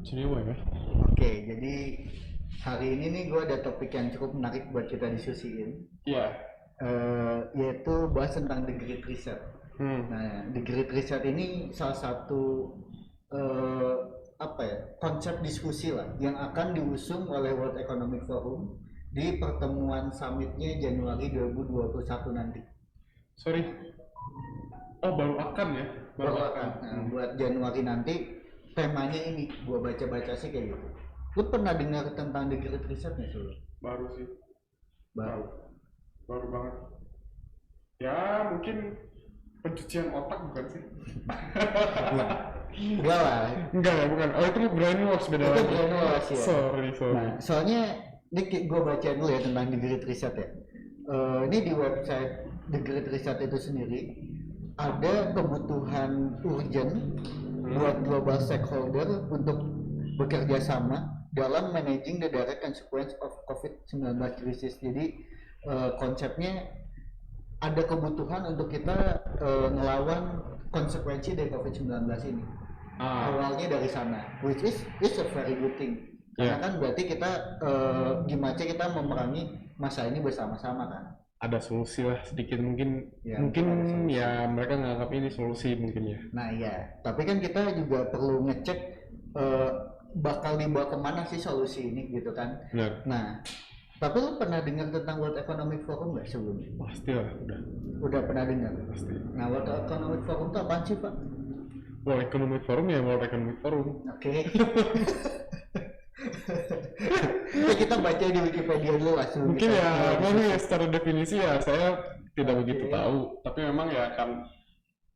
Jenewa ya. Oke, jadi hari ini nih gue ada topik yang cukup menarik buat kita diskusiin, Iya. yaitu bahas tentang the Great Reset. Nah, the Great Reset ini salah satu eh, konsep diskusi lah yang akan diusung oleh World Economic Forum di pertemuan summitnya Januari 2021 nanti. Sorry. Oh, baru akan ya? Baru akan. Nah, buat Januari nanti temanya ini gue baca-baca sih kayak gitu. Lu pernah dengar tentang the Great Reset nggak sih? Baru sih. Baru. Baru banget. Ya, mungkin pencucian otak bukan sih? Enggak lah. Enggak ya, bukan. Oh, itu brainwash beda Itu lagi. brainwash ya. Sorry. Nah, soalnya ini gue baca dulu ya tentang the Great Reset ya. Ini di website the Great Reset itu sendiri ada kebutuhan urgent buat global stakeholder untuk bekerja sama dalam managing the direct consequence of COVID-19 crisis. Jadi konsepnya ada kebutuhan untuk kita melawan konsekuensi dari COVID-19 ini. Awalnya dari sana, which is a very good thing. Karena kan berarti kita gimana kita memerangi masa ini bersama-sama kan. Ada solusi lah sedikit mungkin Ya, mungkin ada solusi. ya mereka nganggap ini solusi mungkin ya. Nah iya, tapi kan kita juga perlu ngecek bakal dibawa kemana sih solusi ini gitu kan. Benar. Nah, tapi lu pernah dengar tentang World Economic Forum nggak sebelumnya? Pasti lah, udah Udah pernah dengar? pasti. Nah, World Economic Forum itu apaan sih, Pak? World Economic Forum ya World Economic Forum. Oke. Ya, kita baca di Wikipedia dulu lah sebelum Mungkin kita- ya memang ya secara definisi ya saya tidak Oke. begitu tahu, tapi memang ya kan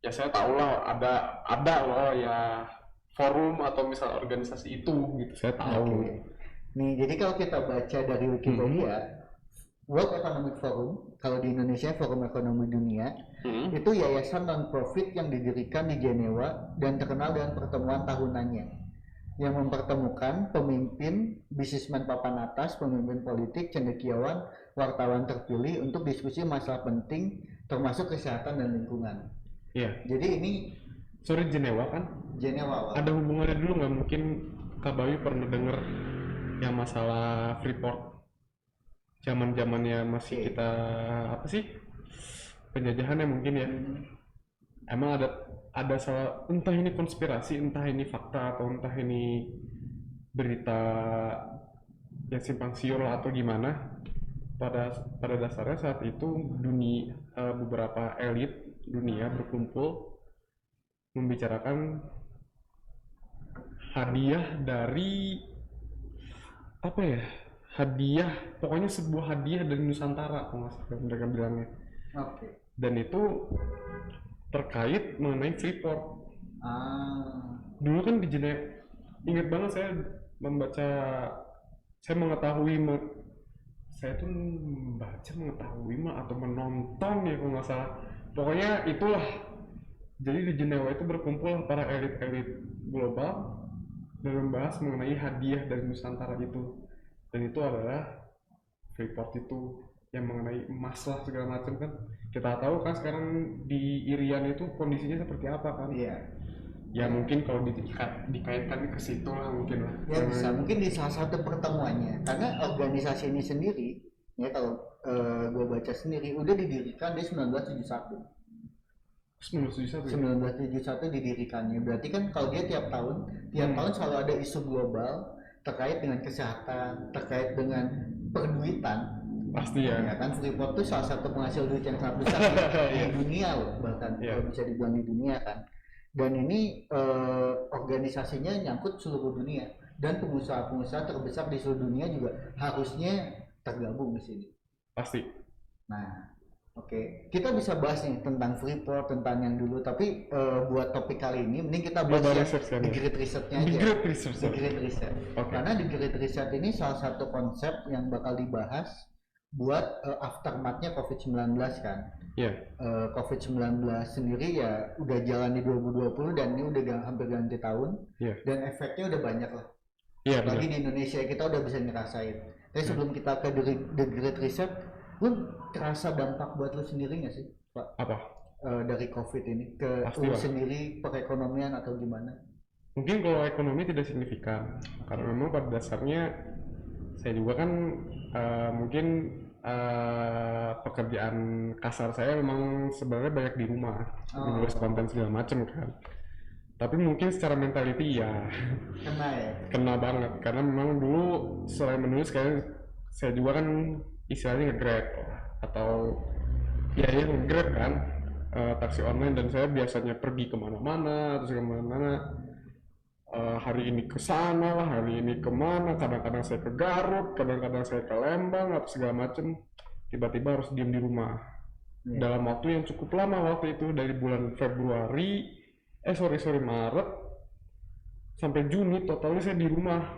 ya saya tahu lah ada loh ya forum atau misal organisasi itu gitu saya tahu. Oke. Nih, jadi kalau kita baca dari Wikipedia, World Economic Forum, kalau di Indonesia Forum Ekonomi Dunia, itu yayasan non-profit yang didirikan di Jenewa dan terkenal dengan pertemuan tahunannya yang mempertemukan pemimpin, bisnismen papan atas, pemimpin politik, cendekiawan, wartawan terpilih untuk diskusi masalah penting termasuk kesehatan dan lingkungan. Iya. Jadi ini Sorry, Jenewa kan Jenewa. ada hubungannya dulu nggak? Mungkin Kak Bayu pernah denger yang masalah Freeport zaman-zamannya masih Oke. kita apa sih penjajahannya mungkin ya. Emang ada salah, entah ini konspirasi, entah ini fakta, atau entah ini berita yang simpang siur lah atau gimana. Pada dasarnya saat itu beberapa elit dunia berkumpul membicarakan hadiah dari apa ya? Hadiah, pokoknya sebuah hadiah dari Nusantara, kalau nggak salah mereka bilangnya. Oke. Dan itu terkait mengenai Freeport. Dulu kan di Jenewa, ingat banget saya membaca, saya mengetahui, saya tuh membaca mengetahui atau menonton ya kalau nggak salah. Pokoknya itulah. Jadi di Jenewa itu berkumpul para elit-elit global dan membahas mengenai hadiah dari Nusantara itu. Dan itu adalah Freeport itu yang mengenai emas lah segala macam kan. Kita tahu kan sekarang di Irian itu kondisinya seperti apa kan. Iya. Ya mungkin kalau dikaitkan ke situ lah mungkin lah. Ya bisa mungkin di salah satu pertemuannya karena organisasi ini sendiri ya kalau gue baca sendiri udah didirikan di 1971. 1971 didirikannya, berarti kan kalau dia tiap tahun selalu ada isu global terkait dengan kesehatan, terkait dengan perduitan. Pasti ya. Ya kan Freeport itu salah satu penghasil duit yang sangat besar di dunia loh, bahkan kalau bisa dibilang di dunia kan. Dan ini organisasinya nyangkut seluruh dunia dan pengusaha-pengusaha terbesar di seluruh dunia juga harusnya tergabung di sini. Pasti. Nah, oke, kita bisa bahas nih tentang Freeport, tentang yang dulu. Tapi buat topik kali ini, mending kita bahas yang The Great Reset-nya aja. The Great Reset. The Great Reset. Oke. Karena The Great Reset ini salah satu konsep yang bakal dibahas buat aftermath-nya COVID-19 kan. Iya. COVID-19 sendiri ya udah jalan di 2020 dan ini udah hampir ganti tahun. Iya. Dan efeknya udah banyak lah. Iya, Lagi di Indonesia kita udah bisa ngerasain. Tapi sebelum kita ke The Great Reset, lu terasa dampak buat lu sendiri nggak sih, Pak? Apa? Dari COVID ini ke Pasti lu lah. sendiri perekonomian atau gimana? Mungkin kalau ekonomi tidak signifikan, karena memang pada dasarnya saya juga kan mungkin pekerjaan kasar saya memang sebenarnya banyak di rumah, menulis konten segala macam kan. Tapi mungkin secara mentality ya Kena ya. kena banget, karena memang dulu selain menulis kayak saya juga kan istilahnya nge-grab atau ya nge-grab kan, taksi online, dan saya biasanya pergi kemana-mana terus kemana-mana. Hari ini ke sana lah, hari ini kemana, kadang-kadang saya ke Garut, kadang-kadang saya ke Lembang atau segala macem, tiba-tiba harus diem di rumah dalam waktu yang cukup lama. Waktu itu dari bulan Februari, sorry Maret sampai Juni, totalnya saya di rumah,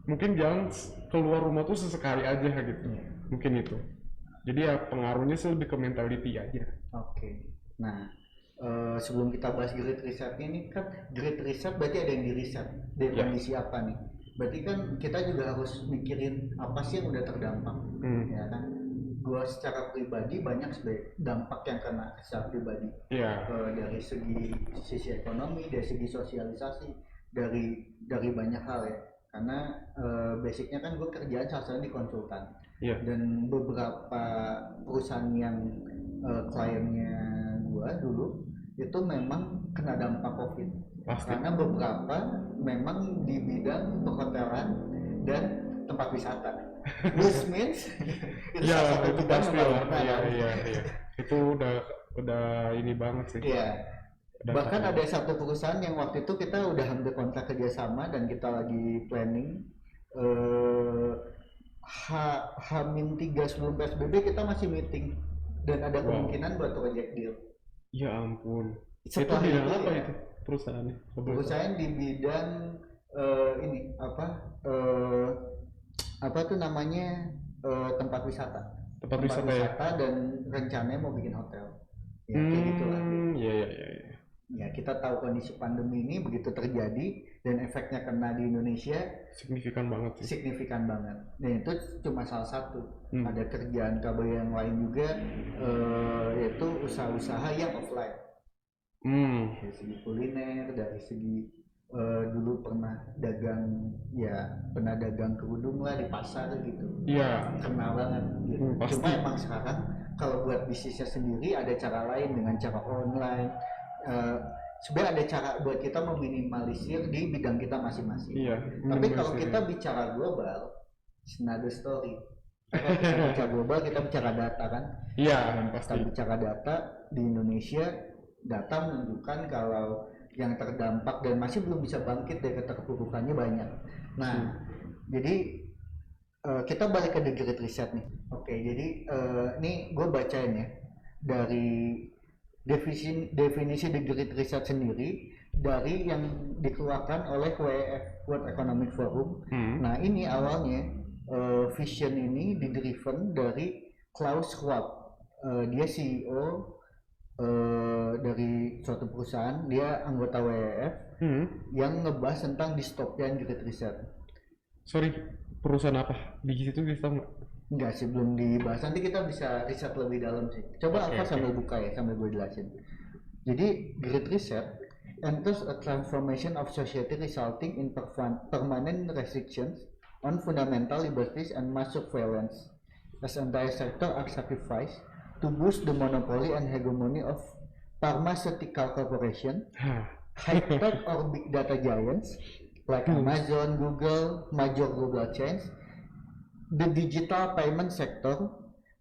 mungkin jalan keluar rumah tuh sesekali aja gitu, mungkin itu. Jadi ya pengaruhnya sih lebih ke mentality aja. Oke. Nah, sebelum kita bahas Great Reset ini kan, Great Reset berarti ada yang di riset dari kondisi apa nih? Berarti kan kita juga harus mikirin apa sih yang udah terdampak, ya kan? Gua secara pribadi banyak dampak yang kena secara pribadi, dari sisi ekonomi, dari segi sosialisasi, dari banyak hal ya. Karena basicnya kan gue kerjaan salah satu di konsultan, dan beberapa perusahaan yang kliennya gue dulu itu memang kena dampak COVID. Pasti. Karena beberapa memang di bidang perhotelan dan tempat wisata. Which means itu pasti lah. Iya. Itu udah ini banget sih. Iya. Bahkan ada satu perusahaan yang waktu itu kita udah hampir kontrak kerjasama dan kita lagi planning H-3 sebelum PSBB kita masih meeting dan ada kemungkinan buat project deal. Ya ampun. Setelah itu bidang apa itu perusahaannya? Perusahaan di bidang ini apa tuh namanya, tempat wisata. Tempat wisata dan rencananya mau bikin hotel. Ya kayak gitulah. Iya. Ya kita tahu kondisi pandemi ini begitu terjadi dan efeknya kena di Indonesia signifikan banget sih. Signifikan banget. Dan itu cuma salah satu. Ada kerjaan KB yang lain juga, yaitu usaha-usaha yang offline. Dari segi kuliner, dari segi dulu pernah dagang kerudung lah di pasar gitu. Iya. Kena banget gitu. Cuma emang sekarang kalau buat bisnisnya sendiri ada cara lain dengan cara online. Sebenarnya ada cara buat kita meminimalisir di bidang kita masing-masing. Iya. Tapi kalau kita bicara global, it's another story. Kalau kita bicara global, kita bicara data kan. Iya. Pasti. Kita bicara data di Indonesia, data menunjukkan kalau yang terdampak dan masih belum bisa bangkit dari keterpurukannya banyak. Nah, jadi kita balik ke The Great Reset nih. Oke, jadi ini gue bacain ya dari definisi The Great Reset sendiri dari yang dikeluarkan oleh WEF, World Economic Forum. Nah ini awalnya vision ini didriven dari Klaus Schwab. Dia CEO dari suatu perusahaan, dia anggota WEF yang ngebahas tentang dystopian Great Reset. Sorry, perusahaan apa? Di situ bisa nggak? Enggak sih, belum dibahas. Nanti kita bisa riset lebih dalam sih. Coba Alfa sambil buka ya, sambil gue jelasin. Jadi Great Reset enters a transformation of society resulting in permanent restrictions on fundamental liberties and mass surveillance as entire sector are sacrificed to boost the monopoly and hegemony of pharmaceutical corporation, high-tech or big data giants like Amazon, Google, major global chains, the digital payment sector,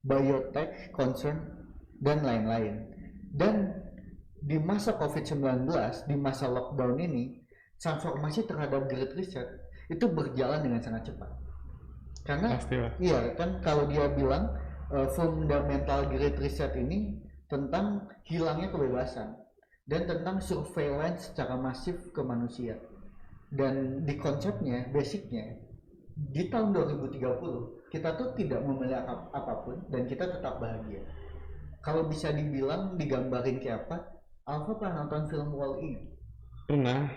biotech concern, dan lain-lain. Dan di masa COVID-19, di masa lockdown ini, transformasi terhadap Great Reset itu berjalan dengan sangat cepat. Karena iya kan, kalau dia bilang fundamental Great Reset ini tentang hilangnya kebebasan dan tentang surveillance secara masif ke manusia. Dan di konsepnya, basicnya, di tahun 2030 kita tuh tidak memilih apapun dan kita tetap bahagia. Kalau bisa dibilang digambarin kayak apa, Alfa pernah nonton film Wall-E? Pernah.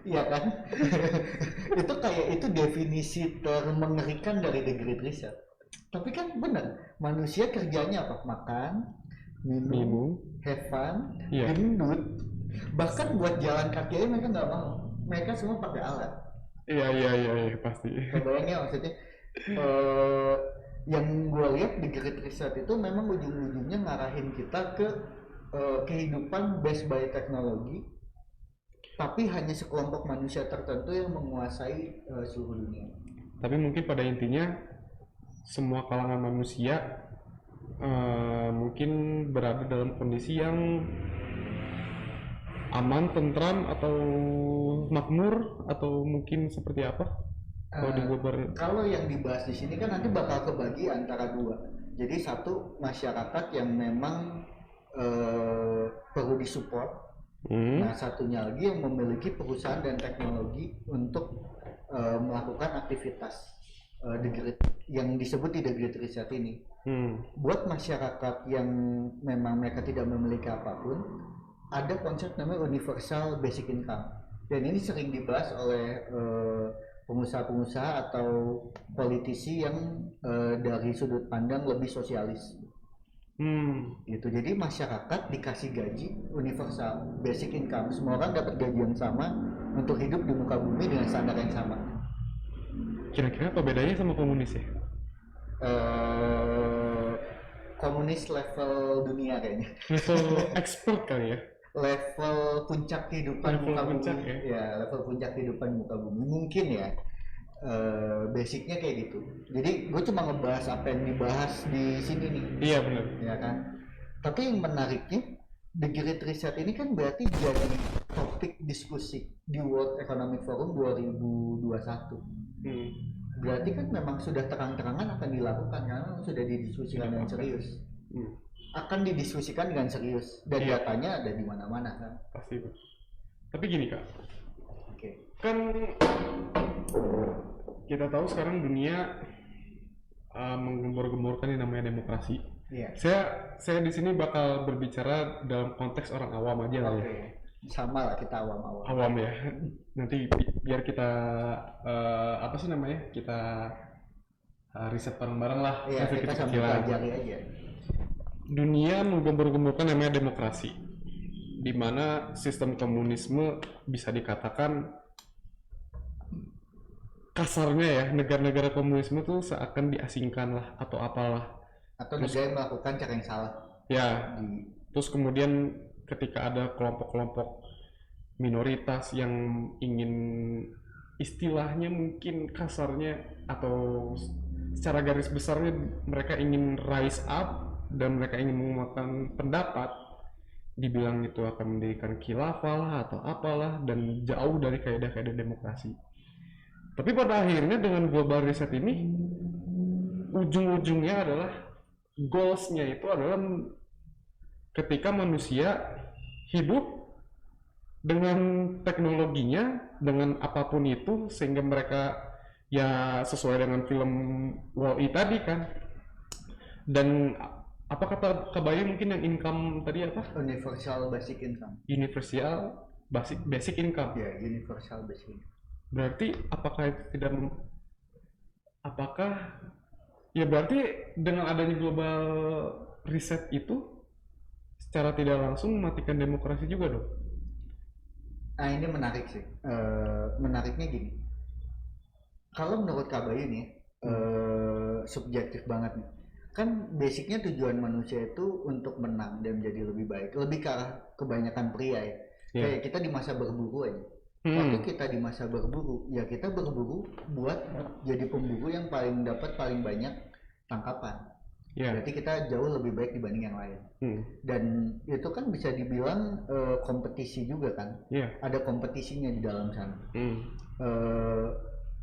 Iya kan? itu definisi termengerikan dari The Great Reset. Tapi kan benar, manusia kerjanya apa? Makan, minum, have fun, gendut. Bahkan buat jalan kaki aja mereka nggak mau, mereka semua pakai alat. Iya pasti. Kebayangnya maksudnya eh, yang gue lihat di Great Reset itu memang ujung-ujungnya ngarahin kita ke kehidupan based by teknologi, tapi hanya sekelompok manusia tertentu yang menguasai seluruh dunia. Tapi mungkin pada intinya semua kalangan manusia mungkin berada dalam kondisi yang aman, tentram, atau makmur, atau mungkin seperti apa? Kalau di Kalau yang dibahas di sini kan nanti bakal kebagi antara dua. Jadi satu, masyarakat yang memang perlu disupport. Nah satunya lagi yang memiliki perusahaan dan teknologi untuk melakukan aktivitas yang disebut di The Great Reset ini. Buat masyarakat yang memang mereka tidak memiliki apapun, ada konsep namanya universal basic income, dan ini sering dibahas oleh pengusaha-pengusaha atau politisi yang dari sudut pandang lebih sosialis. Gitu. Jadi masyarakat dikasih gaji universal basic income, semua orang dapat gaji yang sama untuk hidup di muka bumi dengan standar yang sama. Kira-kira apa bedanya sama komunis ya? Komunis level dunia kayaknya. Level expert kali ya? Level puncak kehidupan Level muka puncak bumi ya? level puncak kehidupan muka bumi mungkin ya. Basicnya kayak gitu. Jadi gue cuma ngebahas apa yang dibahas di sini nih. Iya benar. Ya kan. Tapi yang menariknya The Great Reset ini kan berarti jadi topik diskusi di World Economic Forum 2021. Berarti kan memang sudah terang-terangan akan dilakukan karena sudah didiskusikan dengan serius. Akan didiskusikan dengan serius dan datanya ada di mana-mana kan. Pasti. Tapi gini Kak. Kan kita tahu sekarang dunia menggembor-gemborkan yang namanya demokrasi. Saya di sini bakal berbicara dalam konteks orang awam aja lah ya. Sama lah, kita awam-awam. Awam ya. Nanti biar kita apa sih namanya? Kita riset bareng-bareng lah. Iya, kita sambil pelajari aja. Dunia menggembor-gemborkan namanya demokrasi, di mana sistem komunisme bisa dikatakan kasarnya ya, negara-negara komunisme tuh seakan diasingkan lah atau apalah, atau negara melakukan cara yang salah ya. Terus kemudian ketika ada kelompok-kelompok minoritas yang ingin, istilahnya mungkin kasarnya atau secara garis besarnya, mereka ingin rise up dan mereka ingin menguatkan pendapat, dibilang itu akan mendirikan khilafah lah atau apalah, dan jauh dari kaidah-kaidah demokrasi. Tapi pada akhirnya dengan global reset ini, ujung-ujungnya adalah goalsnya itu adalah ketika manusia hidup dengan teknologinya, dengan apapun itu, sehingga mereka ya sesuai dengan film Wall-E tadi kan. Dan apa kata Kabayu mungkin yang income tadi apa? Universal basic income. Universal basic income. Ya, universal basic income. Berarti apakah itu tidak ya berarti dengan adanya global reset itu secara tidak langsung mematikan demokrasi juga dong? Nah ini menarik sih. Menariknya gini. Kalau menurut Kabayu nih, subjektif banget nih. Kan basicnya tujuan manusia itu untuk menang dan menjadi lebih baik, lebih ke arah kebanyakan pria ya. Kayak kita di masa berburu aja. Waktu kita di masa berburu, ya kita berburu buat jadi pemburu yang paling banyak tangkapan. Berarti kita jauh lebih baik dibanding yang lain. Dan itu kan bisa dibilang kompetisi juga kan. Ada kompetisinya di dalam sana.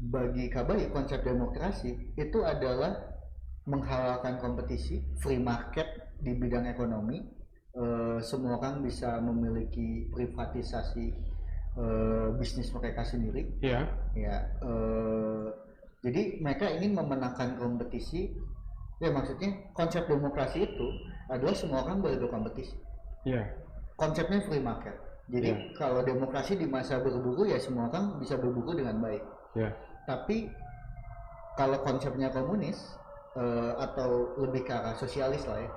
Bagi Kabayu, konsep demokrasi itu adalah menghalalkan kompetisi, free market di bidang ekonomi. Semua orang bisa memiliki privatisasi bisnis mereka sendiri. Jadi mereka ingin memenangkan kompetisi. Ya maksudnya konsep demokrasi itu adalah semua orang boleh berkompetisi. Konsepnya free market. Jadi kalau demokrasi di masa berburu ya semua orang bisa berburu dengan baik. Tapi kalau konsepnya komunis atau lebih ke arah sosialis lah ya,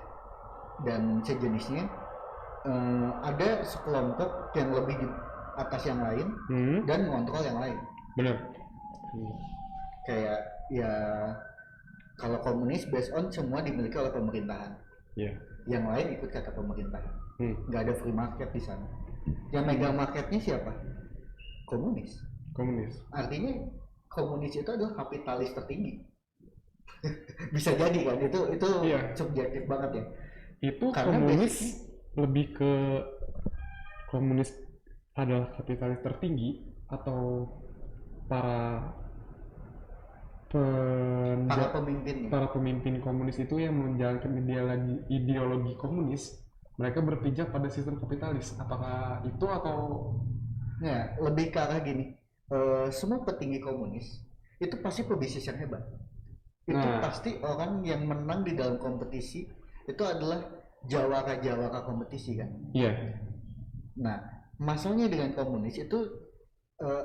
dan sejenisnya, ada sekelompok yang lebih di atas yang lain dan mengontrol yang lain. Benar. Kayak ya kalau komunis based on semua dimiliki oleh pemerintahan. Iya. Yang lain ikut kata pemerintahan. Nggak ada free market di sana. Yang megang marketnya siapa? Komunis. Artinya komunis itu adalah kapitalis tertinggi. Bisa jadi kan, itu iya. subjektif banget ya. Itu karena komunis lebih ke komunis adalah kapitalis tertinggi atau para pemimpin komunis itu yang menjalankan ideologi komunis, mereka berpijak pada sistem kapitalis. Apakah itu atau ya lebih ke arah gini, semua petinggi komunis itu pasti pebisnis yang hebat. Itu pasti orang yang menang di dalam kompetisi itu adalah jawara kompetisi kan. Iya. Nah masalahnya dengan komunis itu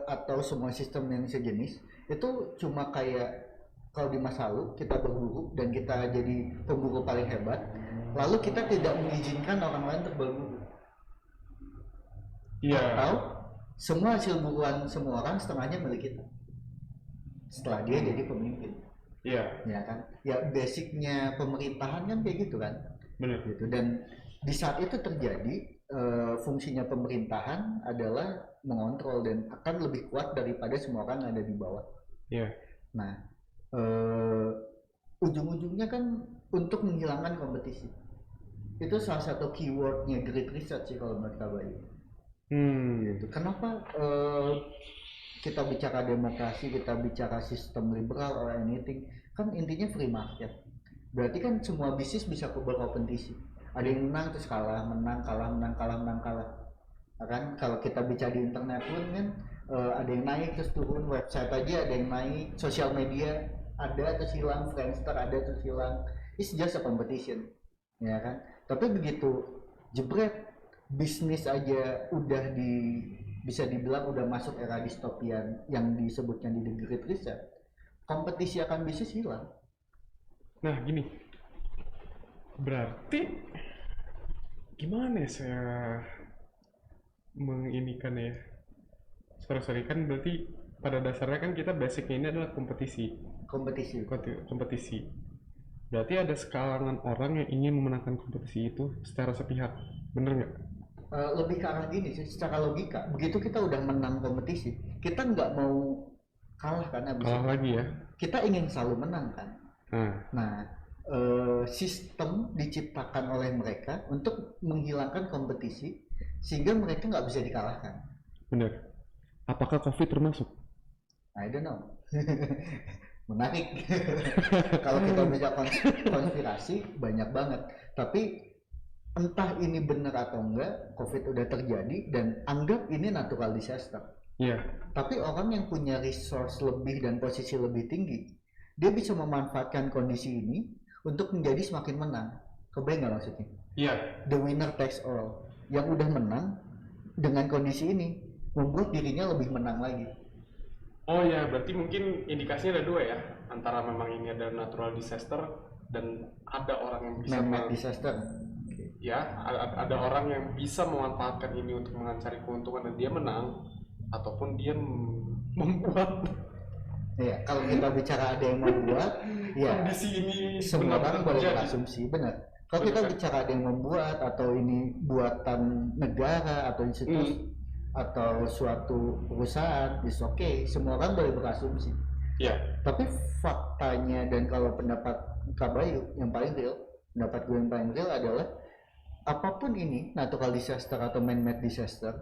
atau semua sistem yang sejenis itu cuma kayak kalau di masa lalu kita berburu dan kita jadi pemburu paling hebat, lalu kita tidak mengizinkan orang lain untuk berburu. Iya. Atau semua hasil buruan semua orang setengahnya milik kita setelah dia jadi pemimpin. Iya. Ya kan? Ya basicnya pemerintahan kan kayak gitu kan. Benar. Gitu. Dan di saat itu terjadi fungsinya pemerintahan adalah mengontrol dan akan lebih kuat daripada semua orang yang ada di bawah. Iya. Nah, ujung-ujungnya kan untuk menghilangkan kompetisi. Itu salah satu keywordnya Great Reset sih kalau menurut Kak Bayu. Gitu. Kenapa kita bicara demokrasi, kita bicara sistem liberal or anything, kan intinya free market. Berarti kan semua bisnis bisa berkompetisi. Ada yang menang terus kalah, menang kalah. Kan kalau kita bicara di internet pun kan ada yang naik terus turun, website aja ada yang naik, sosial media ada terus hilang, Friendster ada terus hilang. It's just a competition, ya kan? Tapi begitu jebret bisnis aja udah bisa dibilang udah masuk era distopian yang disebutnya di The Great Reset, kompetisi akan bisnis hilang. Nah gini, berarti gimana ya saya menginikan ya? Sorry kan berarti pada dasarnya kan kita basicnya ini adalah kompetisi. Berarti ada sekalangan orang yang ingin memenangkan kompetisi itu secara sepihak, bener nggak? Lebih ke arah gini sih, secara logika. Begitu kita udah menang kompetisi, kita nggak mau kalah kan abis kalah itu. Lagi ya? Kita ingin selalu menang kan. Nah, sistem diciptakan oleh mereka untuk menghilangkan kompetisi sehingga mereka nggak bisa dikalahkan. Bener. Apakah COVID termasuk? I don't know. Menarik. Kalau kita bisa konspirasi banyak banget. Tapi entah ini benar atau enggak, COVID udah terjadi dan anggap ini natural disaster. Iya. Tapi orang yang punya resource lebih dan posisi lebih tinggi, dia bisa memanfaatkan kondisi ini untuk menjadi semakin menang. Kebayang nggak maksudnya? Iya. The winner takes all. Yang udah menang dengan kondisi ini membuat dirinya lebih menang lagi. Oh ya, berarti mungkin indikasinya ada dua ya, antara memang ini ada natural disaster dan ada orang yang bisa man-made disaster. Ya, ada orang yang bisa memanfaatkan ini untuk mencari keuntungan dan dia menang, ataupun dia membuat. Ya, kalau kita bicara ada yang membuat, ya kondisi ini semua orang boleh berasumsi, benar. Kalau kita bicara ada yang membuat atau ini buatan negara atau institusi atau suatu perusahaan, is okay, semua orang boleh berasumsi. Ya. Tapi faktanya dan kalau pendapat Kak Bayu yang paling real, pendapat gue yang paling real adalah apapun ini natural disaster atau man-made disaster,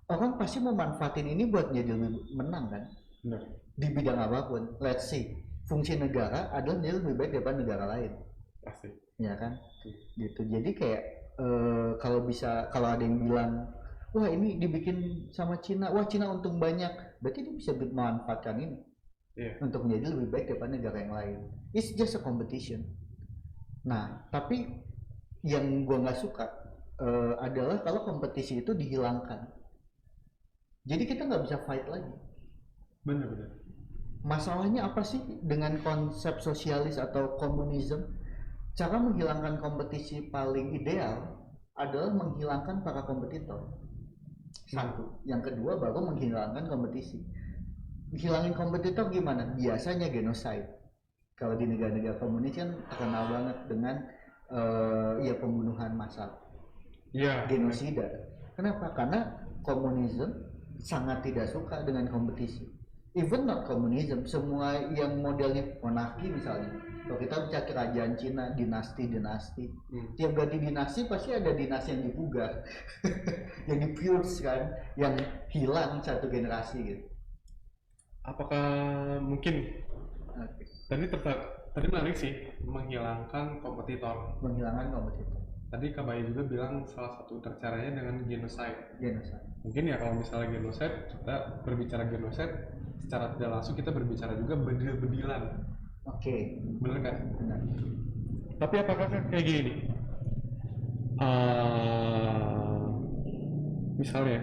orang pasti memanfaatin ini buat jadi lebih menang kan. Benar. Di bidang apapun. Let's see, fungsi negara adalah menjadi lebih baik daripada negara lain. Pasti. Ya kan, gitu. Jadi kayak kalau ada yang bilang, wah ini dibikin sama Cina, wah Cina untung banyak, berarti dia bisa memanfaatkan ini untuk menjadi lebih baik daripada negara yang lain. It's just a competition. Nah, tapi yang gue nggak suka adalah kalau kompetisi itu dihilangkan. Jadi kita nggak bisa fight lagi. Benar. Masalahnya apa sih dengan konsep sosialis atau komunisme? Cara menghilangkan kompetisi paling ideal adalah menghilangkan para kompetitor. Satu. Yang kedua baru menghilangkan kompetisi. Hilangin kompetitor gimana? Biasanya genocide. Kalau di negara-negara komunis kan terkenal banget dengan ya pembunuhan massal. Iya. Genosida. Kenapa? Karena komunisme sangat tidak suka dengan kompetisi. Even not komunisme, semua yang modelnya monarki misalnya. Kalau kita bicara kerajaan Cina, dinasti-dinasti, tiap ganti dinasti pasti ada dinasti yang dipugar, yang di-purge kan, yang hilang satu generasi gitu. Apakah mungkin tadi menarik sih menghilangkan kompetitor. Menghilangkan kompetitor. Tadi Kak Bayu juga bilang salah satu caranya dengan genocide. Genocide. Mungkin ya kalau misalnya genocide, kita berbicara genocide, secara tidak langsung kita berbicara juga bedil-bedilan. Oke. Bener kan? Benar. Tapi apakah kayak gini nih? Misalnya,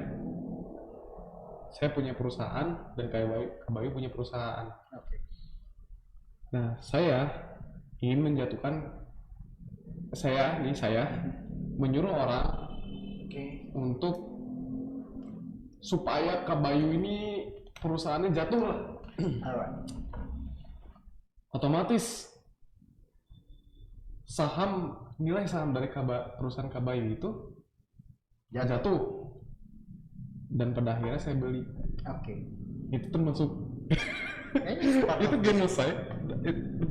saya punya perusahaan dan Kak Bayu punya perusahaan. Oke. Nah, saya ingin menjatuhkan saya menyuruh orang untuk supaya Kak Bayu ini perusahaannya jatuh lah. Otomatis nilai saham dari perusahaan Kak Bayu itu jatuh. Dan pada akhirnya saya beli. Oke. Itu termasuk itu genocide,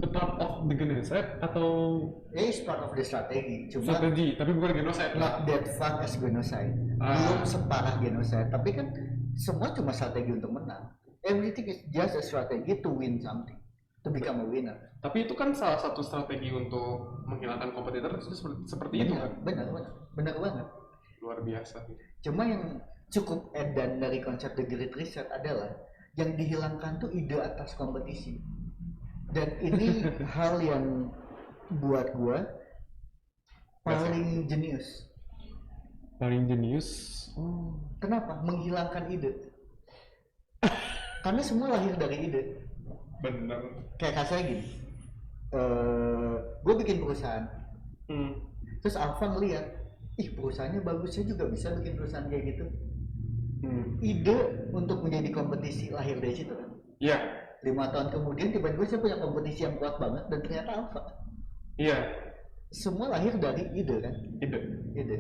the part of the genocide atau It's part of the strategy, cuma strategi, tapi bukan genocide. not that far as genocide. Belum separah genocide, tapi kan semua cuma strategi untuk menang. Everything is just a strategy to win something, to become a winner. Tapi itu kan salah satu strategi untuk menghilangkan kompetitor itu seperti itu kan? Benar banget. Luar biasa. Cuma yang cukup edan dari konsep The Great Reset adalah yang dihilangkan tuh ide atas kompetisi. Dan ini hal yang buat gua paling jenius. Paling jenius. Kenapa? Menghilangkan ide. Karena semua lahir dari ide. Bener. Kayak saya gini. Gue bikin perusahaan. Terus Alfa ngeliat, perusahaannya bagus, saya juga bisa bikin perusahaan kayak gitu. Ide untuk menjadi kompetisi lahir dari situ kan? Iya. 5 tahun kemudian tiba-tiba saya punya kompetisi yang kuat banget dan ternyata Alfa. Iya. Semua lahir dari ide kan? Ide.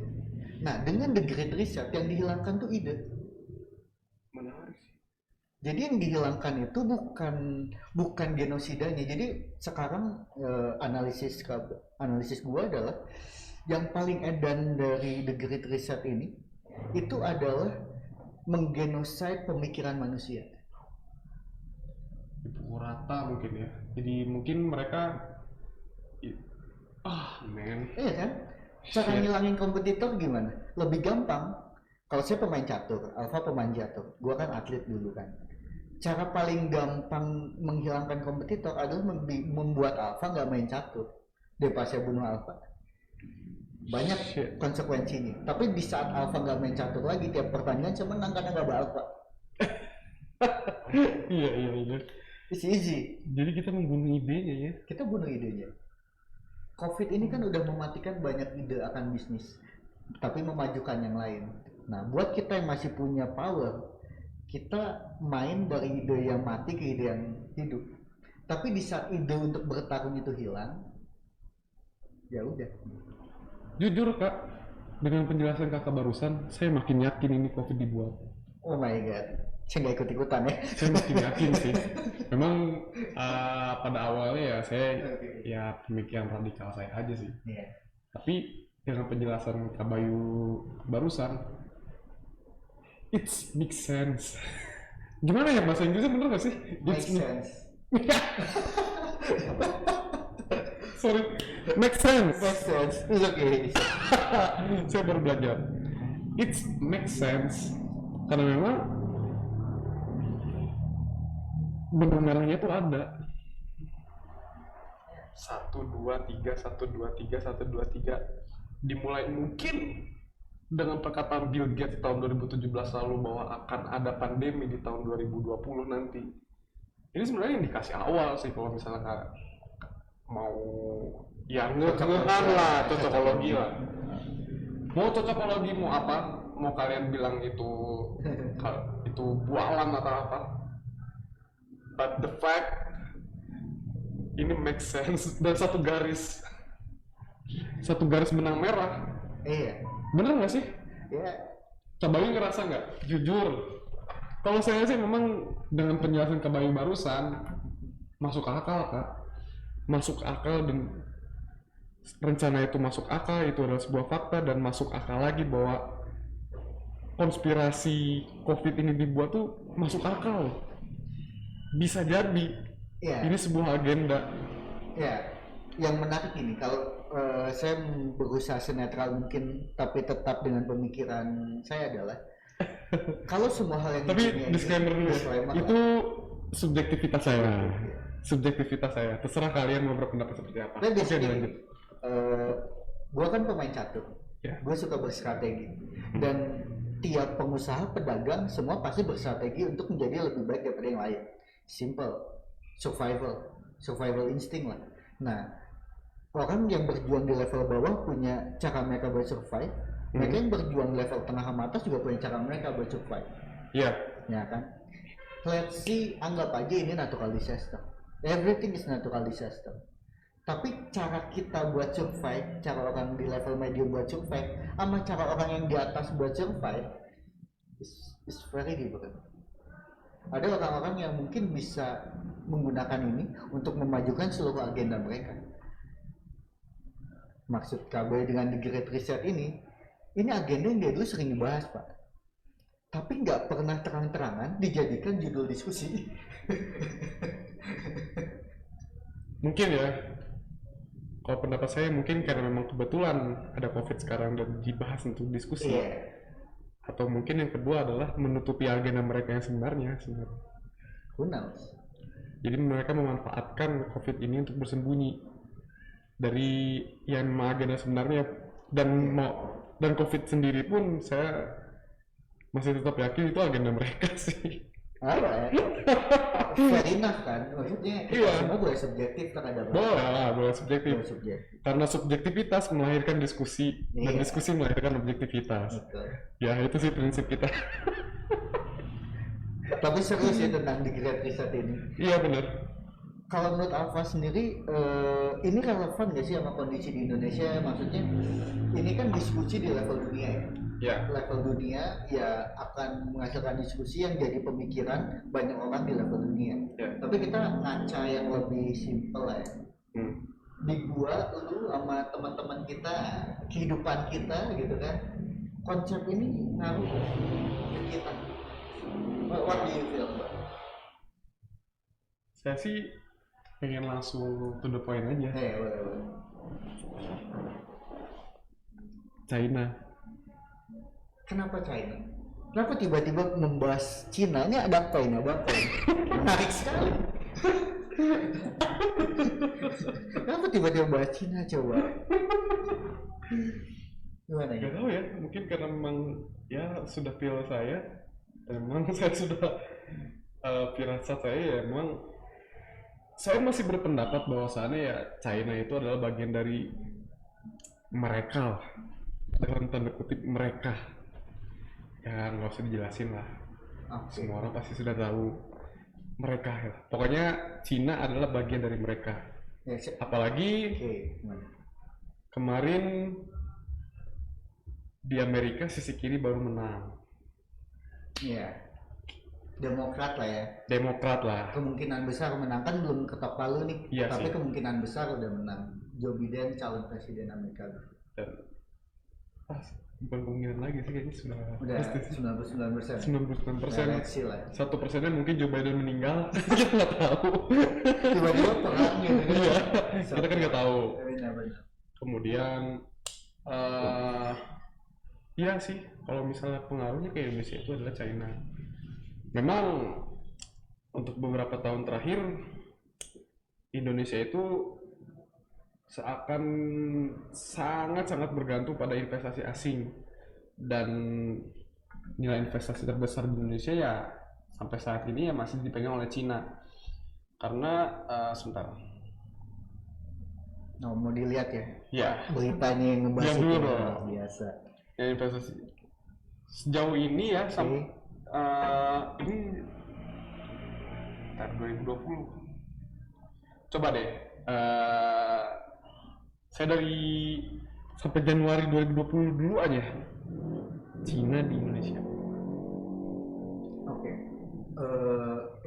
Nah, dengan The Great Reset yang dihilangkan tuh ide. Menarik sih. Jadi yang dihilangkan itu bukan genosidanya. Jadi sekarang analisis gua adalah yang paling edan dari The Great Reset ini itu adalah menggenosid pemikiran manusia. Dipukul rata mungkin ya. Jadi mungkin mereka Iya kan? Cara ngilangin kompetitor gimana? Lebih gampang. Kalau saya pemain catur, Alfa pemain catur. Gua kan atlet dulu kan. Cara paling gampang menghilangkan kompetitor adalah membuat Alfa nggak main catur. Daripada saya bunuh Alfa. Banyak konsekuensinya. Tapi di saat Alfa nggak main catur lagi, tiap pertandingan saya menang karena nggak ada Alfa. Iya. It's easy. Jadi kita membunuh idenya ya. Kita bunuh idenya. Covid ini kan udah mematikan banyak ide akan bisnis, tapi memajukan yang lain. Nah, buat kita yang masih punya power, kita main dari ide yang mati ke ide yang hidup. Tapi di saat ide untuk bertarung itu hilang, ya udah. Jujur Kak, dengan penjelasan Kakak barusan, saya makin yakin ini Covid dibuat. Oh my god, saya nggak ikut-ikutan ya. Saya makin yakin sih. Memang pada awalnya ya saya ya pemikiran radikal saya aja sih. Yeah. Tapi dengan penjelasan Kak Bayu barusan, it makes sense. Gimana ya bahasa Inggrisnya bener gak sih? Makes sense. Sorry, make sense. Makes sense. It's okay. Saya baru belajar. It makes sense karena memang benang merahnya itu ada. 1, 2, 3, 1, 2, 3, 1, 2, 3. Dimulai mungkin dengan perkataan Bill Gates tahun 2017 lalu bahwa akan ada pandemi di tahun 2020 nanti. Ini sebenarnya yang dikasih awal sih kalau misalnya mau yang ngehan lah, cocokologi lah. Mau cocokologi mau apa, mau kalian bilang itu itu bualan atau apa, but the fact ini make sense. Dan satu garis benang merah. Iya. Bener nggak sih? Ya. Kak Bayu ngerasa nggak? Jujur, kalau saya sih memang dengan penjelasan Kak Bayu barusan masuk akal, Kak. Masuk akal, dan rencana itu masuk akal, itu adalah sebuah fakta, dan masuk akal lagi bahwa konspirasi COVID ini dibuat tuh masuk akal. Bisa jadi Ya. ini sebuah agenda. Ya, yang menarik ini kalau saya berusaha senetral mungkin tapi tetap dengan pemikiran saya adalah kalau semua hal yang di dunia Tapi ini- disclaimer dulu ya, disclaimer itu lah. subjektivitas saya. Subjektivitas saya. Terserah kalian mau berpendapat seperti apa. Tapi Oke, basically, lanjut. gue kan pemain catur, Ya. gue suka berstrategi, dan tiap pengusaha pedagang semua pasti berstrategi untuk menjadi lebih baik daripada yang lain. Simple, survival instinct lah. Nah, orang yang berjuang di level bawah punya cara mereka bersurvive, mereka yang berjuang di level tengah sama atas juga punya cara mereka bersurvive, Iya. ya kan? Let's see, anggap aja ini natural disaster, everything is natural disaster. Tapi cara kita buat survive, cara orang di level medium buat survive, sama cara orang yang di atas buat survive is very different. Ada orang-orang yang mungkin bisa menggunakan ini untuk memajukan seluruh agenda mereka. Maksud KB dengan The Great Reset ini agenda yang dia dulu sering dibahas, Pak. Tapi nggak pernah terang-terangan dijadikan judul diskusi. Mungkin ya, kalau pendapat saya mungkin karena memang kebetulan ada COVID sekarang dan dibahas untuk diskusi. Iya. Atau mungkin yang kedua adalah menutupi agenda mereka yang sebenarnya. Who knows? Jadi mereka memanfaatkan COVID ini untuk bersembunyi dari yang memang agenda sebenarnya, dan COVID sendiri pun saya masih tetap yakin itu agenda mereka sih. Apa ya? Fair enough kan? Maksudnya kita Iya. semua boleh subjektif terhadap Boleh subjektif. boleh subjektif. Karena subjektivitas melahirkan diskusi, dan Iya. diskusi melahirkan objektivitas. Betul. Ya itu sih prinsip kita. Tapi serius ya tentang The Great Reset ini. Iya benar. Kalau menurut Alfa sendiri, ini relevan nggak sih sama kondisi di Indonesia? Maksudnya, ini kan diskusi di level dunia ya. Ya. Level dunia ya akan menghasilkan diskusi yang jadi pemikiran banyak orang di level dunia. Ya. Tapi kita ngaca yang lebih simpel lah ya. Di gua, lu sama teman-teman kita, kehidupan kita gitu kan, konsep ini ngaruh ke kita. What do you feel, Mbak? Saya sih pengen langsung to the point aja. Boleh. China. Kenapa China? Kenapa tiba-tiba membahas Cina? Ini ada apa ini? Menarik sekali. Kenapa tiba-tiba bahas Cina coba? Gimana ya? Gak tahu ya, mungkin karena memang ya sudah feel saya, dan memang saya sudah firasat saya ya memang saya masih berpendapat bahwasannya ya China itu adalah bagian dari mereka lah, dalam tanda kutip mereka. Ya nggak usah dijelasin lah, semua orang pasti sudah tahu mereka ya. Pokoknya Cina adalah bagian dari mereka. Ya, Apalagi gimana? kemarin di Amerika sisi kiri baru menang. Iya. Demokrat lah ya. Demokrat lah. Kemungkinan besar menang, kan belum ketok palu nih. Iya Tapi sih. kemungkinan besar udah menang. Joe Biden calon presiden Amerika. Dan bukan kemungkinan lagi sih, kayaknya sudah Udah pasti sih. 99%. 99%. Eleksi lah. 1%-nya mungkin Joe Biden meninggal. Kita nggak tahu. Tiba-tiba perang gitu kan. Iya. Kita kan nggak tahu. Benar-benar. Kemudian iya sih, kalau misalnya pengaruhnya ke Indonesia itu adalah China. Memang untuk beberapa tahun terakhir Indonesia itu seakan sangat-sangat bergantung pada investasi asing, dan nilai investasi terbesar di Indonesia ya sampai saat ini ya masih dipegang oleh Cina. Karena sebentar. Mau dilihat ya? Ya, Beritanya yang ngebahas Yang itu dulu luar dong. biasa. Ya investasi sejauh ini ya ini tahun 2020. Coba deh, saya dari sampai Januari 2020 dulu aja, Cina di Indonesia. Oke.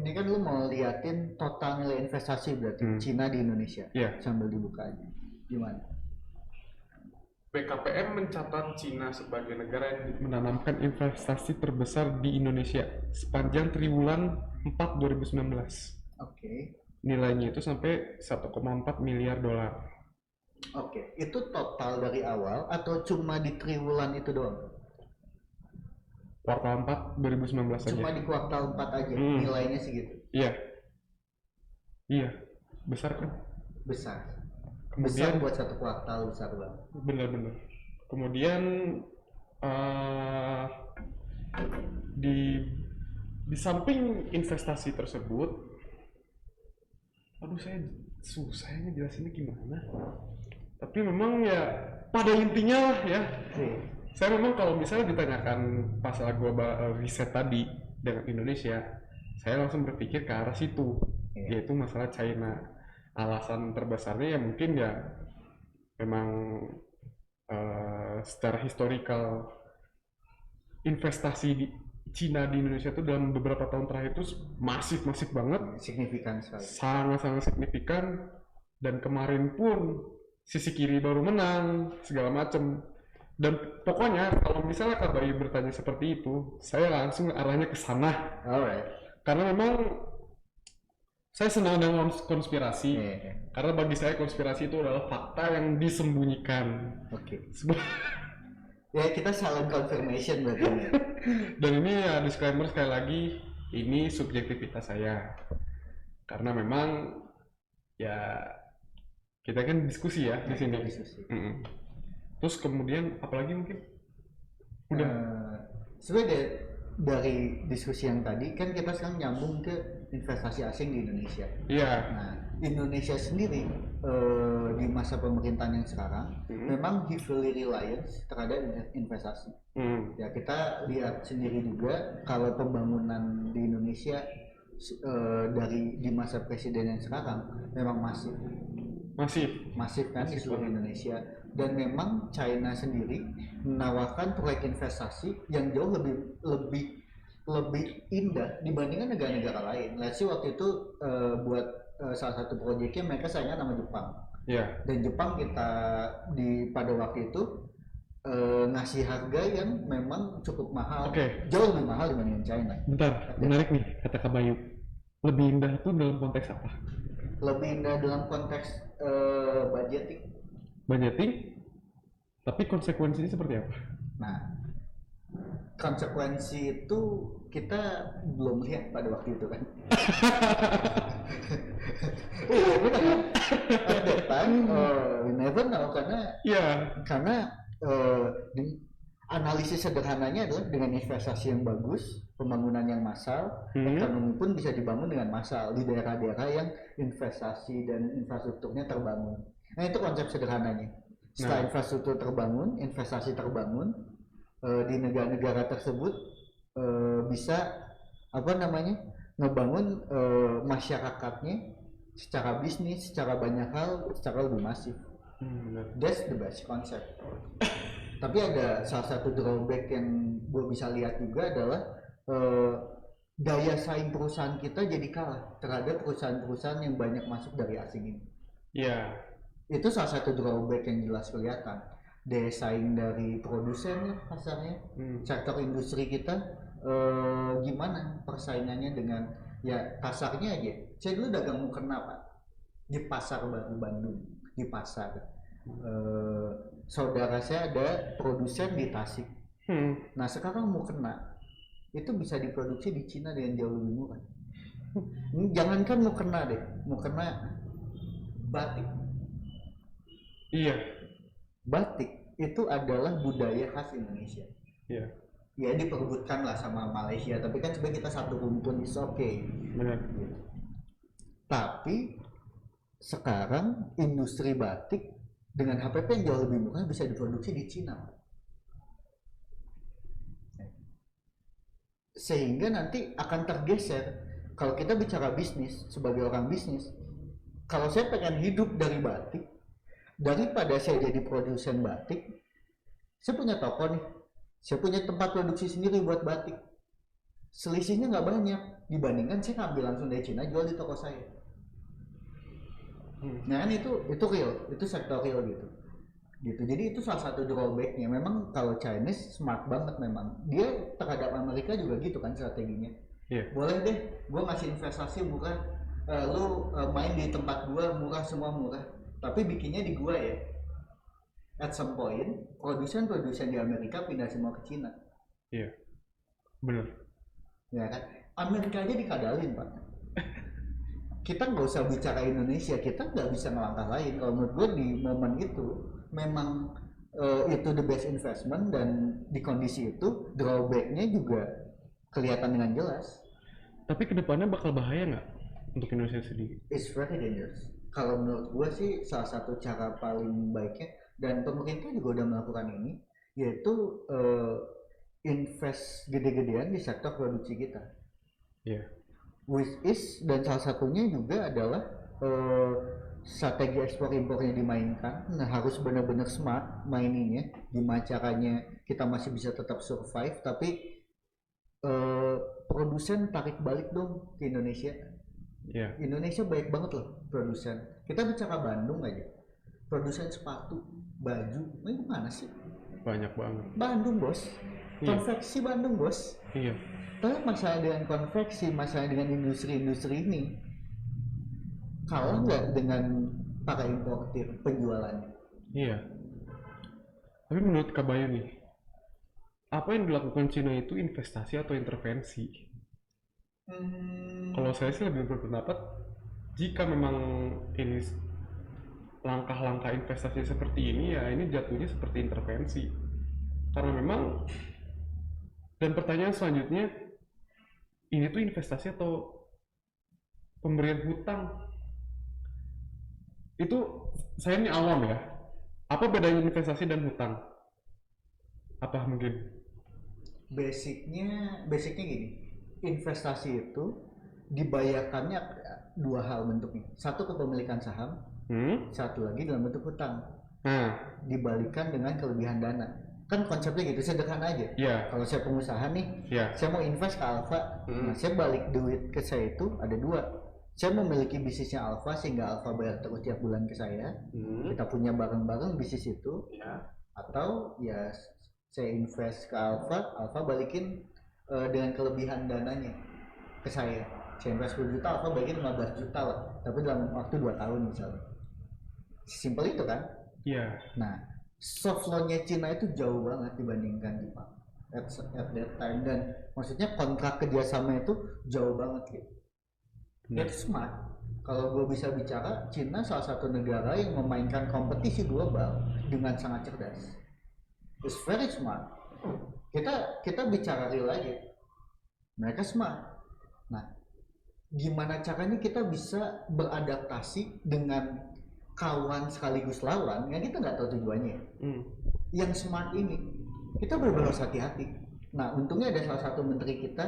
Ini kan lu mau liatin total nilai investasi berarti Cina di Indonesia. Iya. Sambil dibuka aja. Gimana? BKPM mencatat Cina sebagai negara yang menanamkan investasi terbesar di Indonesia sepanjang triwulan 4 2019. Oke. Nilainya itu sampai 1,4 miliar dolar. Oke. Itu total dari awal atau cuma di triwulan itu doang? Kuartal 4 2019 saja. Cuma di kuartal 4 aja nilainya segitu. Iya. Iya. Besar kan? Besar. Kemudian Besar buat satu kuartal, besar banget. benar-benar. Kemudian di samping investasi tersebut, aduh saya susah ngejelasinnya gimana. Tapi memang ya pada intinya lah ya. Saya memang kalau misalnya ditanyakan masalah global riset tadi dengan Indonesia, saya langsung berpikir ke arah situ, yaitu masalah China. Alasan terbesarnya ya mungkin ya memang secara historical investasi di Cina di Indonesia itu dalam beberapa tahun terakhir itu masif banget, Signifikan sekali. sangat signifikan, dan kemarin pun sisi kiri baru menang segala macem. Dan pokoknya kalau misalnya Kak Bayu bertanya seperti itu, saya langsung arahnya ke sana. Alright. Karena memang saya senang dengan konspirasi. Karena bagi saya konspirasi itu adalah fakta yang disembunyikan. Oke. Ya kita salah confirmation berarti. Dan ini ya disclaimer sekali lagi, ini subjektivitas saya. Karena memang ya kita kan diskusi ya di sini. Terus kemudian apalagi mungkin? Udah. Sebenarnya dari diskusi yang tadi kan kita sekarang nyambung ke investasi asing di Indonesia. Iya. Nah, Indonesia sendiri di masa pemerintahan yang sekarang memang heavily reliant terhadap investasi. Ya kita lihat sendiri juga kalau pembangunan di Indonesia dari di masa presiden yang sekarang memang masif kan di seluruh Indonesia. Dan memang China sendiri menawarkan proyek investasi yang jauh lebih indah dibandingkan negara-negara lain. Let's see waktu itu buat salah satu proyeknya mereka saingan sama Jepang. Yeah. Dan Jepang kita pada waktu itu ngasih harga yang memang cukup mahal, jauh lebih mahal dibandingkan China. Bentar, menarik nih kata Kak Bayu. Lebih indah itu dalam konteks apa? Lebih indah dalam konteks budgeting, tapi konsekuensinya seperti apa? Nah, konsekuensi itu kita belum lihat pada waktu itu kan. At that time, we never know karena analisis sederhananya adalah dengan investasi yang bagus, pembangunan yang massal, ekonomi pun bisa dibangun dengan massal di daerah-daerah yang investasi dan infrastrukturnya terbangun. Nah itu konsep sederhananya. Setelah infrastruktur terbangun, investasi terbangun di negara-negara tersebut bisa ngebangun masyarakatnya secara bisnis, secara banyak hal, secara lebih masif. That's the best concept. Tapi ada salah satu drawback yang gue bisa lihat juga adalah daya saing perusahaan kita jadi kalah terhadap perusahaan-perusahaan yang banyak masuk dari asing ini. Iya. Itu salah satu drawback yang jelas kelihatan. Daya saing dari produsen ya pasarnya, sektor industri kita gimana persaingannya dengan ya kasarnya aja. Saya dulu dagang mukena Pak di pasar baru Bandung, di pasar. Saudara saya ada produsen di Tasik. Nah sekarang mukena itu bisa diproduksi di Cina dengan jauh lebih murah. Jangankan mukena deh, mukena batik. Iya. Batik itu adalah budaya khas Indonesia. Iya. Ya diperebutkan lah sama Malaysia, tapi kan sebenarnya kita satu rumpun, is okay. Benar. Tapi sekarang industri batik dengan HPP yang jauh lebih murah bisa diproduksi di Cina. sehingga nanti akan tergeser. Kalau kita bicara bisnis, sebagai orang bisnis, kalau saya pengen hidup dari batik, daripada saya jadi produsen batik, saya punya toko nih, saya punya tempat produksi sendiri buat batik, selisihnya nggak banyak dibandingkan saya ngambil langsung dari Cina jual di toko saya. Nah kan itu real, itu sektor real gitu. Jadi itu salah satu drawbacknya. Memang kalau Chinese smart banget, memang dia terhadap Amerika juga gitu kan strateginya. Boleh deh gue ngasih investasi murah, lu main di tempat gue murah, semua murah, tapi bikinnya di gue ya. At some point produsen di Amerika pindah semua ke Cina. Iya, bener. Ya kan, Amerika aja dikadalin pak. Kita nggak usah bicara Indonesia, kita nggak bisa ngelangkah lain. Kalau menurut gue di momen itu memang itu the best investment, dan di kondisi itu drawbacknya juga kelihatan dengan jelas. Tapi kedepannya bakal bahaya nggak untuk Indonesia sendiri? It's very dangerous. Kalau menurut gue sih salah satu cara paling baiknya, dan pemerintah juga udah melakukan ini, yaitu invest gede-gedean di sektor produksi kita. Iya. Which is, dan salah satunya juga adalah strategi ekspor impornya dimainkan. Nah harus benar-benar smart maininnya, gimana caranya kita masih bisa tetap survive, tapi produsen tarik balik dong ke Indonesia. Yeah. Indonesia baik banget loh produsen. Kita bicara Bandung aja, produsen sepatu, baju, ini mana sih? Banyak banget. Bandung bos, konveksi Bandung bos. Iya. Tapi masalah dengan konveksi, masalah dengan industri-industri ini kalah nggak dengan para importir penjualannya? Iya. Tapi menurut Kak Bayu nih, apa yang dilakukan Cina itu investasi atau intervensi? Kalau saya sih lebih berpendapat, jika memang ini langkah-langkah investasi seperti ini, ya ini jatuhnya seperti intervensi. Karena memang, dan pertanyaan selanjutnya, ini tuh investasi atau pemberian hutang? Itu saya ini awam ya. Apa bedanya investasi dan hutang? Apa mungkin? Basicnya gini, investasi itu dibayarkannya dua hal bentuknya. Satu kepemilikan saham, satu lagi dalam bentuk hutang. Dibalikan dengan kelebihan dana. Kan konsepnya gitu, sederhana aja. Kalau saya pengusaha nih, saya mau invest ke Alfa, nah saya balik duit ke saya itu ada dua. Saya memiliki bisnisnya Alfa sehingga Alfa bayar terus tiap bulan ke saya. Kita punya bareng-bareng bisnis itu. Atau ya saya invest ke Alfa, Alfa balikin dengan kelebihan dananya ke saya. Saya invest 10 juta, Alfa balikin 15 juta lah, tapi dalam waktu 2 tahun misalnya. Simpel itu kan? Iya. Nah, soft law-nya Cina itu jauh banget dibandingkan Jepang at that time, dan maksudnya kontrak kerjasama itu jauh banget gitu. Itu smart. Kalau gue bisa bicara, Cina salah satu negara yang memainkan kompetisi global dengan sangat cerdas. It's very smart. Kita bicara real aja, mereka smart. Nah, gimana caranya kita bisa beradaptasi dengan kawan sekaligus lawan yang kita nggak tahu tujuannya. Yang smart ini kita benar-benar harus hati-hati. Nah untungnya ada salah satu menteri kita,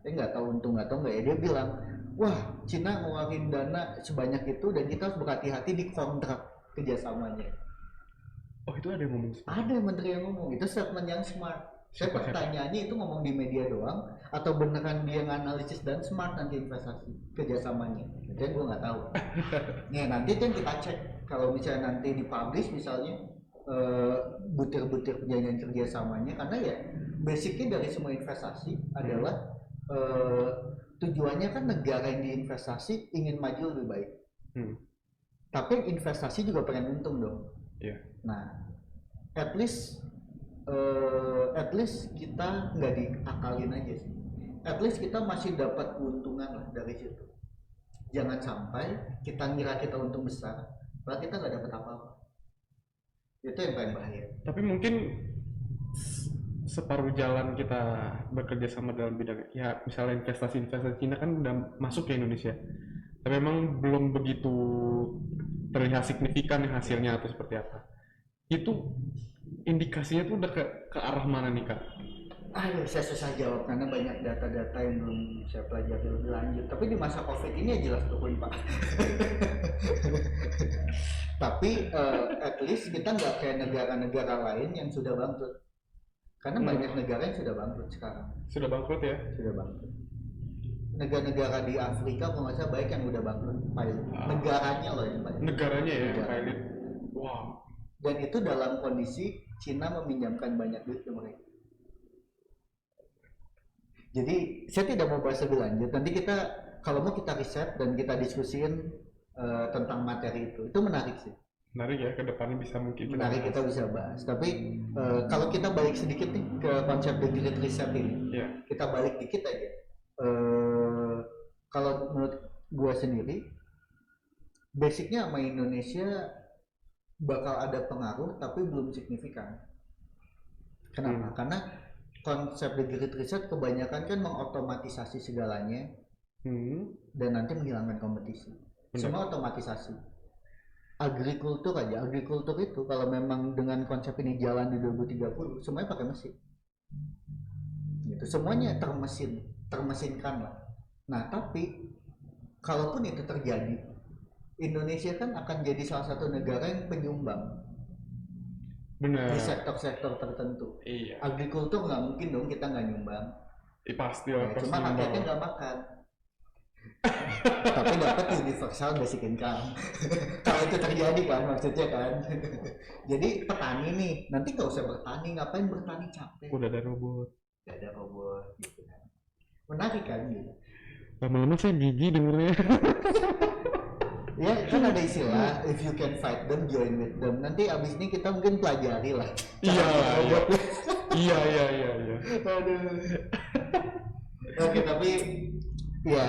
nggak tahu untung atau nggak ya, dia bilang, wah Cina ngeluarin dana sebanyak itu dan kita harus berhati-hati di kontrak kerjasamanya. Oh itu ada yang ngomong? Ada menteri yang ngomong, itu statement yang smart. Saya pertanyaannya itu ngomong di media doang atau beneran dia nganalisis dan smart nanti investasi kerjasamanya, dan gue nggak tahu. Nih nanti kan kita cek kalau misalnya nanti dipublish misalnya butir-butir perjanjian kerjasamanya, karena ya basicnya dari semua investasi adalah tujuannya kan negara yang diinvestasi ingin maju lebih baik. Tapi investasi juga pengen untung dong. Nah at least kita nggak diakalin aja sih. At least kita masih dapat keuntungan lah dari situ. Jangan sampai kita ngira kita untung besar, padahal kita nggak dapat apa-apa. Itu yang paling bahaya. Tapi mungkin separuh jalan kita bekerja sama dalam bidang, ya misalnya investasi Cina kan udah masuk ke Indonesia, tapi memang belum begitu terlihat signifikan hasilnya atau seperti apa. Itu indikasinya tuh udah ke arah mana nih Kak? Aduh, saya susah jawab karena banyak data-data yang belum saya pelajari lebih lanjut. Tapi di masa COVID ini ya jelas turun, Pak. Tapi at least kita nggak kayak negara-negara lain yang sudah bangkrut. Karena banyak negara yang sudah bangkrut sekarang. Sudah bangkrut ya? Sudah bangkrut. Negara-negara di Afrika kalau nggak salah baik yang udah bangkrut. Negaranya loh yang baik. Negaranya ya, pilot. Wow. Dan itu dalam kondisi Cina meminjamkan banyak duit ke mereka. Jadi saya tidak mau bahas lebih lanjut. Nanti kita kalau mau kita riset dan kita diskusiin tentang materi itu menarik sih. Menarik ya, ke depannya bisa mungkin menarik kita bisa bahas. Tapi kalau kita balik sedikit nih ke konsep the Great Reset ini, kita balik dikit aja. Kalau menurut gua sendiri, basicnya sama Indonesia bakal ada pengaruh tapi belum signifikan. Kenapa? Karena konsep the Great Reset kebanyakan kan mengotomatisasi segalanya dan nanti menghilangkan kompetisi. Semua otomatisasi. Agrikultur itu kalau memang dengan konsep ini jalan di 2030 semuanya pakai mesin. Gitu. Semuanya termesinkan lah. Nah, tapi kalaupun itu terjadi, Indonesia kan akan jadi salah satu negara yang penyumbang. Benar. Di sektor-sektor tertentu. Iya. Agrikultur nggak mungkin dong kita nggak nyumbang. Pasti lah. Cuma rakyatnya nggak makan. Tapi dapat universal basic income. Kalau itu terjadi kan maksudnya kan. Jadi petani nih nanti nggak usah bertani, ngapain bertani capek. Udah ada robot. Gitu kan. Menarik kan gitu. Lama-lama saya gigi dengernya. Ya kan ada istilah if you can fight them join with them. Nanti abis ini kita mungkin pelajari lah. Iya. Aduh. Oke, tapi ya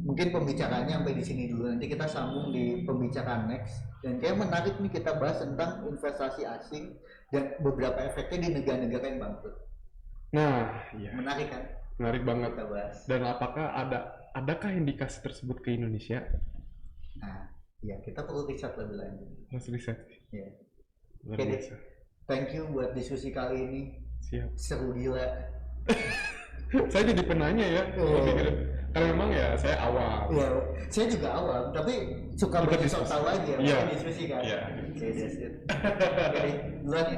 mungkin pembicaraannya sampai di sini dulu. Nanti kita sambung di pembicaraan next. Dan kayak menarik nih kita bahas tentang investasi asing dan beberapa efeknya di negara-negara yang bangkrut. Nah, iya. Menarik kan? Menarik banget. Kita bahas. Dan apakah adakah indikasi tersebut ke Indonesia? Nah, ya kita perlu riset lebih lanjut. Harus riset. Ya. Oke deh. Thank you buat diskusi kali ini. Siap. Seru gila. Saya jadi penanya ya. Karena memang ya saya awam. Ya, saya juga awam, tapi suka berdiskut tahu aja. Iya. Diskusi kan. Iya. Oke, duluan ya.